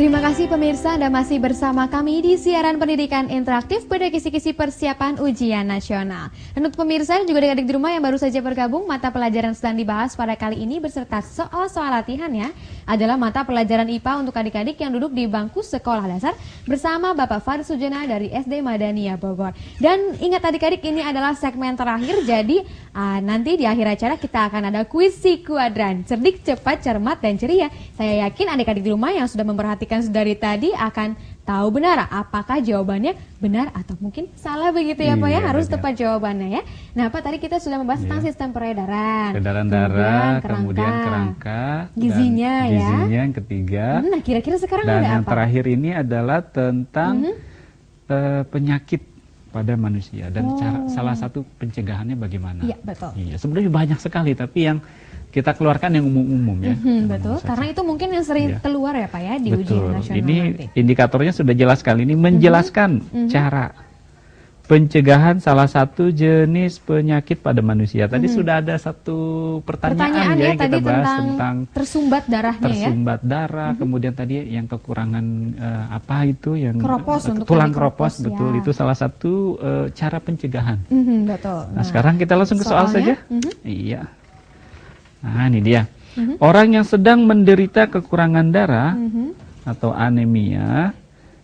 Terima kasih pemirsa, Anda masih bersama kami di siaran pendidikan interaktif pada kisi-kisi persiapan ujian nasional. Dan untuk pemirsa dan juga adik-adik di rumah yang baru saja bergabung, mata pelajaran sedang dibahas pada kali ini beserta soal-soal latihannya adalah mata pelajaran IPA untuk adik-adik yang duduk di bangku sekolah dasar bersama Bapak Farid Sujana dari SD Madania Bogor. Dan ingat adik-adik, ini adalah segmen terakhir, jadi nanti di akhir acara kita akan ada kuis si kuadran, cerdik, cepat, cermat, dan ceria. Saya yakin adik-adik di rumah yang sudah memperhatikan dari tadi akan tahu benar apakah jawabannya benar atau mungkin salah begitu ya Pak ya, harus tepat jawabannya ya. Nah Pak, tadi kita sudah membahas tentang sistem peredaran darah, kemudian kerangka, gizinya yang ketiga. Nah kira-kira sekarang dan ada yang apa? Terakhir ini adalah tentang penyakit pada manusia dan salah satu pencegahannya bagaimana. Iya betul. Iya, sebenarnya banyak sekali, tapi yang kita keluarkan yang umum-umum ya. Betul, karena itu mungkin yang sering keluar ya Pak ya di ujian nasional ini nanti. Indikatornya sudah jelas sekali, ini menjelaskan cara pencegahan salah satu jenis penyakit pada manusia. Tadi sudah ada satu pertanyaan ya, yang kita bahas tentang tersumbat darahnya darah, kemudian tadi yang kekurangan apa itu yang keropos, tulang keropos, betul, itu salah satu cara pencegahan. Betul. Nah, sekarang kita langsung ke soal saja. Iya. Nah, ini dia. Orang yang sedang menderita kekurangan darah atau anemia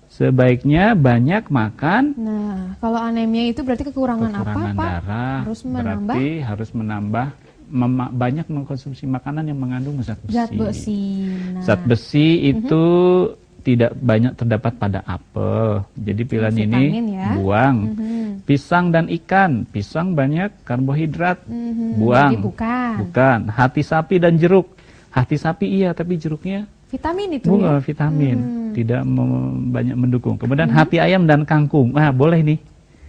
sebaiknya banyak makan. Nah, kalau anemia itu berarti kekurangan apa, Pak? Darah, berarti harus menambah banyak mengkonsumsi makanan yang mengandung zat besi. Zat besi. Nah. Zat besi itu tidak banyak terdapat pada apel. Jadi pilihan ini buang. Pisang dan ikan. Pisang banyak karbohidrat. Buang. Jadi bukan. Hati sapi dan jeruk. Hati sapi iya, tapi jeruknya vitamin itu bukan vitamin. Tidak banyak mendukung. Kemudian hati ayam dan kangkung. Nah, boleh nih.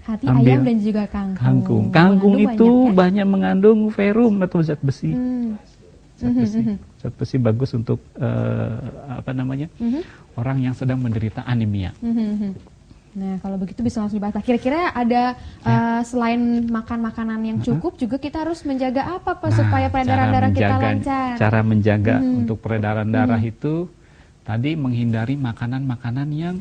Hati ayam dan juga kangkung. Kangkung itu banyak mengandung ferrum atau zat besi. Zat besi bagus untuk orang yang sedang menderita anemia. Nah, kalau begitu bisa langsung dibahas. Kira-kira ada selain makan makanan yang cukup, juga kita harus menjaga apa Pak supaya peredaran darah kita lancar? Cara menjaga untuk peredaran darah itu tadi menghindari makanan-makanan yang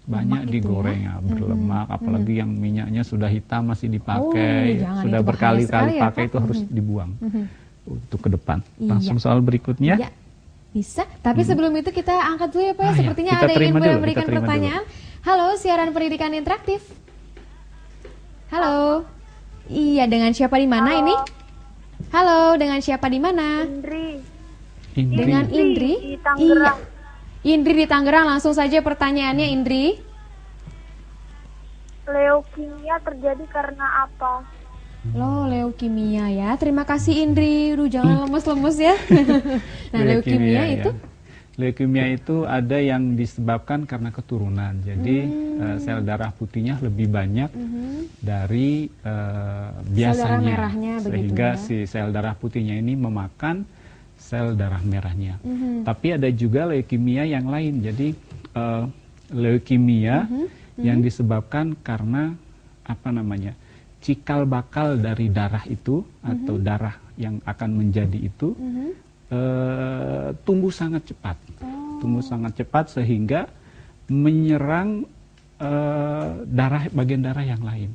banyak digoreng ya, berlemak, apalagi yang minyaknya sudah hitam masih dipakai, sudah berkali-kali pakai, itu harus dibuang untuk ke depan. Langsung soal berikutnya. Ya, bisa, tapi sebelum itu kita angkat dulu ya Pak, sepertinya ada yang ingin memberikan pertanyaan. Halo, siaran pendidikan interaktif. Halo. Iya, dengan siapa di mana ini? Halo, dengan siapa di mana? Indri. Dengan Indri? Di Tangerang. Iya. Indri di Tangerang, langsung saja pertanyaannya Indri. Leukemia terjadi karena apa? Leukemia ya. Terima kasih Indri. Jangan lemes-lemes ya. Nah, leukemia itu? Leukemia itu ada yang disebabkan karena keturunan. Jadi sel darah putihnya lebih banyak dari biasanya. Sel darah merahnya, sehingga si sel darah putihnya ini memakan sel darah merahnya. Tapi ada juga leukemia yang lain. Jadi leukemia yang disebabkan karena cikal bakal dari darah itu atau darah yang akan menjadi itu tumbuh sangat cepat. Tumbuh sangat cepat sehingga menyerang bagian darah yang lain.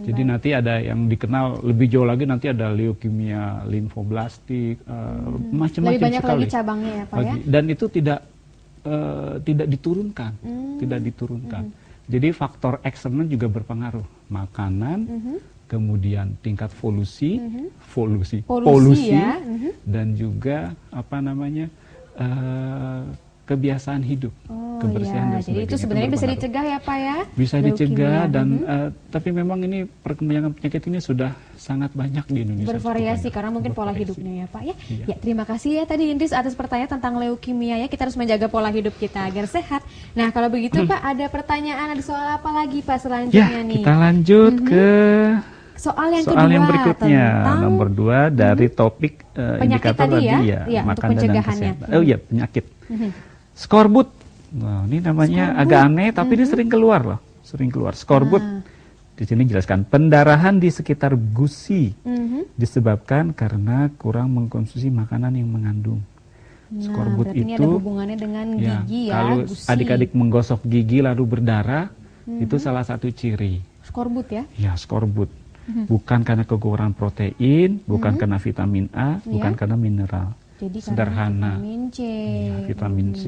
Jadi nanti ada yang dikenal lebih jauh lagi, nanti ada leukemia limfoblastik, macam-macam sekali. Lebih banyak lagi cabangnya ya Pak ya. Dan itu tidak diturunkan, tidak diturunkan. Jadi faktor eksternal juga berpengaruh. Makanan, kemudian tingkat polusi ya. Dan juga kebiasaan hidup, kebersihan dan sebagainya. Jadi itu sebenarnya bisa dicegah ya Pak ya? Bisa dicegah dan tapi memang ini perkembangan penyakit ini sudah sangat banyak di Indonesia. Bervariasi karena mungkin pola hidupnya ya Pak ya. Ya, terima kasih ya tadi Indris atas pertanyaan tentang leukemia ya. Kita harus menjaga pola hidup kita agar sehat. Nah, kalau begitu Pak, ada pertanyaan, ada soal apa lagi Pak selanjutnya nih? Kita lanjut ke soal yang berikutnya, nomor 2 dari topik indikator tadi ya, makan untuk pencegahannya. Penyakit. Skorbut. Nah, ini namanya agak aneh, tapi ini sering keluar. Skorbut. Di sini jelaskan pendarahan di sekitar gusi disebabkan karena kurang mengkonsumsi makanan yang mengandung Nah, Skorbut berarti ini itu ada hubungannya dengan gigi ya, kalau gusi. adik-adik menggosok gigi lalu berdarah, itu salah satu ciri. Skorbut ya? Ya, skorbut. Bukan karena kekurangan protein, bukan karena vitamin A, bukan karena mineral. Jadi Sederhana. vitamin C. Ya, vitamin C.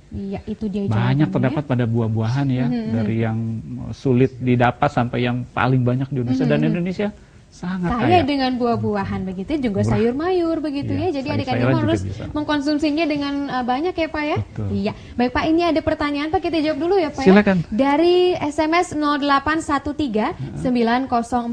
Iya, itu dia Banyak jawabannya. terdapat pada buah-buahan ya, dari yang sulit didapat sampai yang paling banyak di Indonesia. Dan Indonesia sangat Kaya kaya. dengan buah-buahan begitu, juga sayur mayur begitu Iya, ya. Jadi adik-adik sayur-sayuran harus juga bisa. mengkonsumsinya dengan banyak ya Pak ya. Betul. Iya. Baik Pak, ini ada pertanyaan Pak, kita jawab dulu ya Pak Silakan. ya. Dari SMS 0813 9048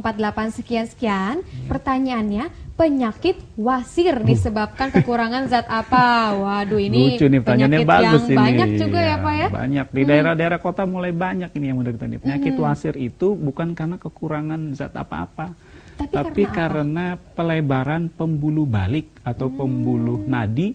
sekian-sekian. Pertanyaannya, penyakit wasir disebabkan kekurangan zat apa? Waduh, ini Lucu nih pertanyaannya, penyakit bagus yang ini. banyak juga ya Pak ya. Banyak di daerah-daerah kota mulai banyak ini yang menderita ini. Penyakit wasir itu bukan karena kekurangan zat apa-apa, tapi karena pelebaran pembuluh balik atau pembuluh nadi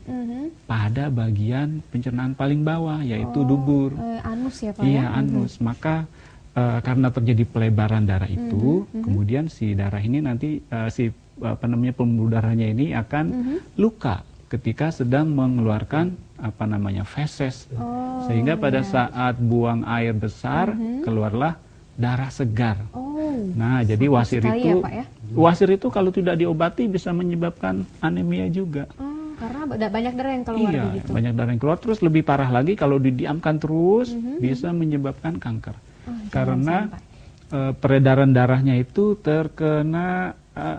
pada bagian pencernaan paling bawah, yaitu dubur. Anus ya Pak Iya, ya. anus. Maka karena terjadi pelebaran darah itu, kemudian si darah ini nanti pembuluh darahnya ini akan luka ketika sedang mengeluarkan feses. Sehingga pada saat buang air besar keluarlah darah segar. Nah, jadi wasir sekali itu ya, Pak, ya? wasir itu kalau tidak diobati bisa menyebabkan anemia juga. Karena banyak darah yang keluar Iya, begitu. banyak darah yang keluar, terus lebih parah lagi kalau didiamkan terus bisa menyebabkan kanker. Karena peredaran darahnya itu terkena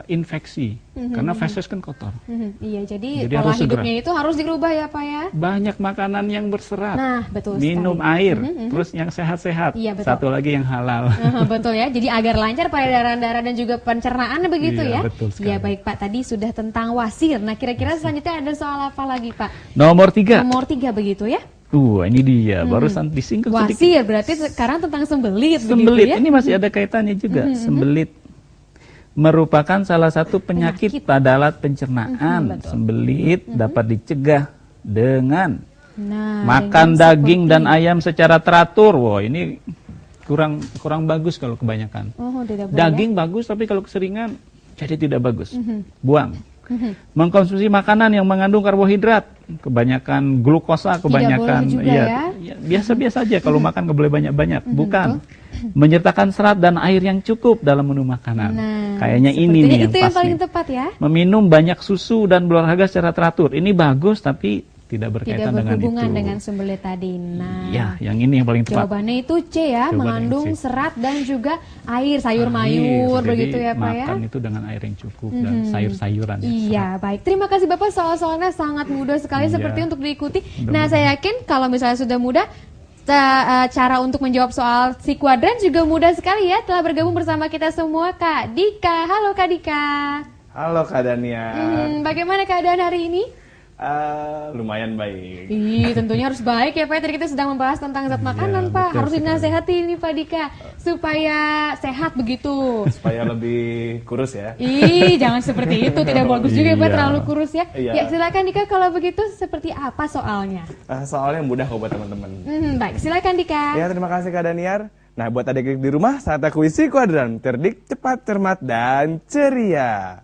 infeksi. Karena feses kan kotor. Iya, jadi Jadi pola harus segera. hidupnya itu harus dirubah ya Pak ya. Banyak makanan yang berserat. Nah, betul Minum sekali. air, terus yang sehat-sehat. Iya, betul. Satu lagi yang halal. Betul ya, jadi agar lancar peredaran darah dan juga pencernaan begitu Iya, ya. betul sekali. Iya baik Pak, tadi sudah tentang wasir. Nah kira-kira selanjutnya ada soal apa lagi Pak? Nomor 3. Nomor 3 begitu ya. Ini dia, barusan disinggung sedikit. Wasir berarti sekarang tentang sembelit, Sembelit, begitu ya. ini masih ada kaitannya juga. Sembelit merupakan salah satu penyakit pada alat pencernaan. betul. Sembelit dapat dicegah dengan Nah, makan dengan daging seperti- dan ayam secara teratur. Wah, ini kurang bagus kalau kebanyakan. tidak boleh Daging bagus, tapi kalau keseringan jadi tidak bagus. Buang. Mengkonsumsi makanan yang mengandung karbohidrat, kebanyakan glukosa, kebanyakan boleh juga ya. biasa-biasa aja kalau makan nggak boleh banyak-banyak. Bukan. Menyertakan serat dan air yang cukup dalam menu makanan. Nah, Kayaknya ini sepertinya nih yang itu pas yang paling nih. tepat ya. Meminum banyak susu dan berolahraga secara teratur. Ini bagus tapi tidak berkaitan Tidak berhubungan dengan itu. dengan sembelit tadi. Nah, Ya, yang ini yang paling tepat. jawabannya itu C ya, Jawabannya mengandung C. serat dan juga air, sayur mayur Jadi begitu ya Pak ya. makan itu dengan air yang cukup dan sayur-sayuran. ya, Iya, baik. Terima kasih Bapak, soal-soalnya sangat mudah sekali Iya. seperti untuk diikuti. Mudah-mudahan. Nah, saya yakin kalau misalnya sudah mudah, cara untuk menjawab soal si kuadran juga mudah sekali ya. Telah bergabung bersama kita semua Kak Dika. Halo Kak Dika. Halo Kak Daniar. Bagaimana keadaan hari ini? Lumayan baik. Ih, tentunya harus baik ya Pak. Tadi kita sedang membahas tentang zat makanan Pak. betul Harus sekali. dinasehati ini Pak Dika supaya sehat begitu. Supaya lebih kurus ya. Ih, jangan seperti itu. Tidak bagus juga ya Pak, Iya. terlalu kurus ya. Iya. Ya, silakan Dika, kalau begitu seperti apa soalnya? Soalnya mudah kok buat teman-teman. Baik, silakan Dika. Ya, terima kasih Kak Daniar. Nah, buat adik-adik di rumah, saatnya kuis si kuadran. Cerdik, cepat, cermat, dan ceria.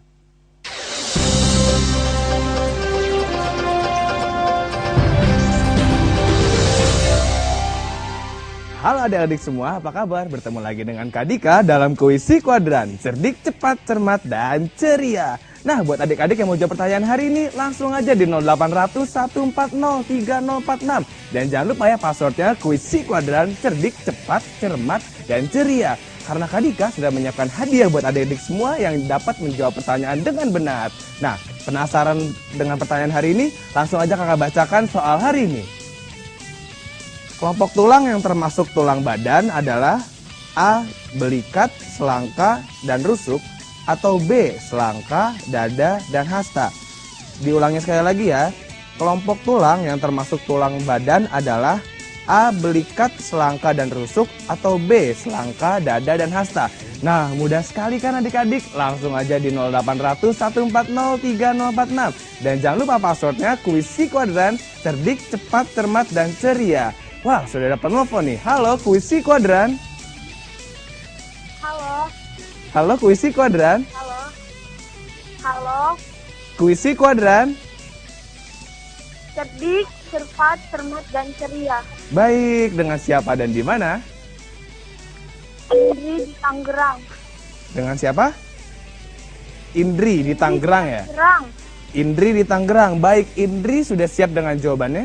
Halo adik-adik semua, apa kabar? Bertemu lagi dengan Kak Dika dalam kuis si kuadran. Cerdik, cepat, cermat, dan ceria. Nah, buat adik-adik yang mau jawab pertanyaan hari ini, langsung aja di 0800 140 3046. Dan jangan lupa ya passwordnya kuis si kuadran, cerdik, cepat, cermat, dan ceria. Karena Kak Dika sudah menyiapkan hadiah buat adik-adik semua yang dapat menjawab pertanyaan dengan benar. Nah, penasaran dengan pertanyaan hari ini? Langsung aja kakak bacakan soal hari ini. Kelompok tulang yang termasuk tulang badan adalah A. Belikat, selangka, dan rusuk, atau B. Selangka, dada, dan hasta. Diulangi sekali lagi ya. Kelompok tulang yang termasuk tulang badan adalah A. Belikat, selangka, dan rusuk, atau B. Selangka, dada, dan hasta. Nah, mudah sekali kan adik-adik? Langsung aja di 0800 140 3046. Dan jangan lupa passwordnya kuis si kuadran, cerdik, cepat, cermat, dan ceria. Wah, sudah dapat telepon nih. Halo, kuis si kuadran. Halo, Halo, kuis si kuadran. halo, halo, Kuis si kuadran. Cerdik, cermat, cermat, dan ceria. Baik, dengan siapa dan di mana? Indri di Tangerang. Dengan siapa? Indri di Tangerang ya? Tangerang. Indri di Tangerang. Baik, Indri sudah siap dengan jawabannya?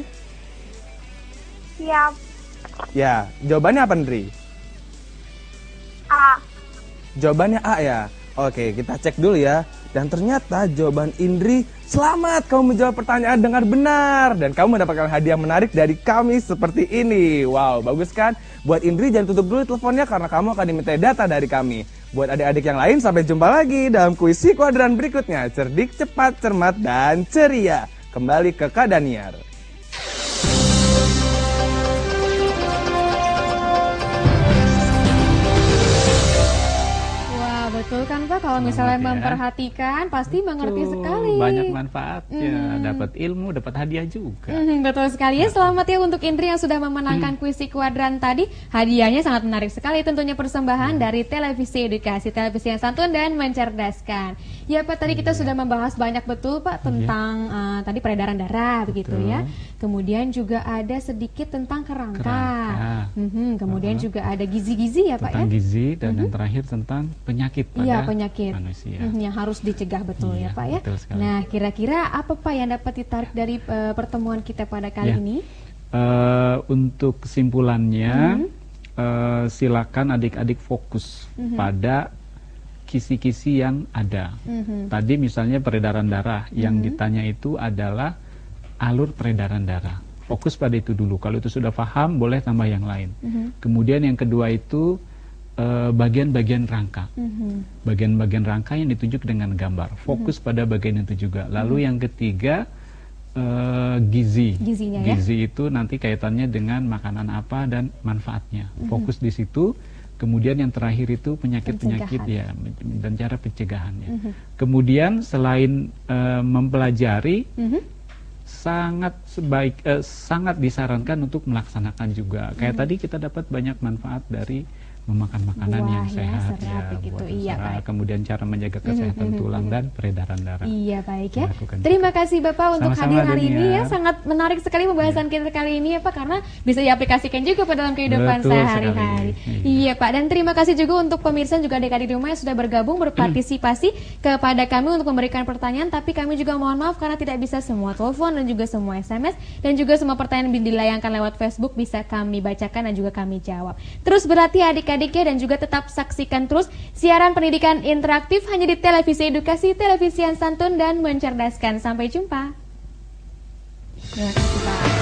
Siap. Ya, jawabannya apa, Indri? A. Jawabannya A ya. Oke, kita cek dulu ya. Dan ternyata jawaban Indri, selamat kamu menjawab pertanyaan dengan benar. Dan kamu mendapatkan hadiah menarik dari kami seperti ini. Wow, bagus kan? Buat Indri jangan tutup dulu teleponnya karena kamu akan diminta data dari kami. Buat adik-adik yang lain, sampai jumpa lagi dalam kuis Si Kuadran berikutnya. Cerdik, cepat, cermat, dan ceria. Kembali ke Kak Daniar. Betul kan Pak, kalau misalnya memperhatikan pasti mengerti sekali. Banyak manfaatnya, dapat ilmu, dapat hadiah juga. Betul sekali ya, selamat ya untuk Indri yang sudah memenangkan kuis Si Kuadran tadi. Hadiahnya sangat menarik sekali, tentunya persembahan dari Televisi Edukasi, televisi yang santun dan mencerdaskan. Ya Pak, tadi kita sudah membahas banyak betul Pak tentang tadi peredaran darah begitu ya. Kemudian juga ada sedikit tentang kerangka. Kemudian juga ada gizi-gizi ya Pak ya. Tentang gizi dan yang terakhir tentang penyakit pada penyakit manusia. Yang harus dicegah betul ya Pak ya. Sekali. Nah, kira-kira apa Pak yang dapat ditarik dari pertemuan kita pada kali ini? Untuk kesimpulannya, silakan adik-adik fokus pada kisi-kisi yang ada. Tadi misalnya peredaran darah, yang ditanya itu adalah alur peredaran darah. Fokus pada itu dulu. Kalau itu sudah paham, boleh tambah yang lain. Kemudian yang kedua itu bagian-bagian rangka. Bagian-bagian rangka yang ditunjuk dengan gambar. Fokus pada bagian itu juga. Lalu yang ketiga gizi. Gizi itu nanti kaitannya dengan makanan apa dan manfaatnya. Fokus di situ. Kemudian yang terakhir itu penyakit-penyakit ya dan cara pencegahannya. Kemudian selain mempelajari, sangat disarankan untuk melaksanakan juga. Kayak tadi kita dapat banyak manfaat dari memakan makanan yang sehat kemudian cara menjaga kesehatan tulang dan peredaran darah. Iya baik ya. Terima kasih Bapak untuk hadir hari ini ya. Sangat menarik sekali pembahasan kita kali ini ya Pak, karena bisa diaplikasikan juga Pak dalam kehidupan sehari-hari. Iya Pak, dan terima kasih juga untuk pemirsa juga adik-adik di rumah yang sudah bergabung berpartisipasi kepada kami untuk memberikan pertanyaan, tapi kami juga mohon maaf karena tidak bisa semua telepon dan juga semua SMS dan juga semua pertanyaan yang dilayangkan lewat Facebook bisa kami bacakan dan juga kami jawab. Terus berarti adik-adiknya dan juga tetap saksikan terus siaran pendidikan interaktif hanya di Televisi Edukasi, televisi yang santun dan mencerdaskan. Sampai jumpa. Terima kasih Pak.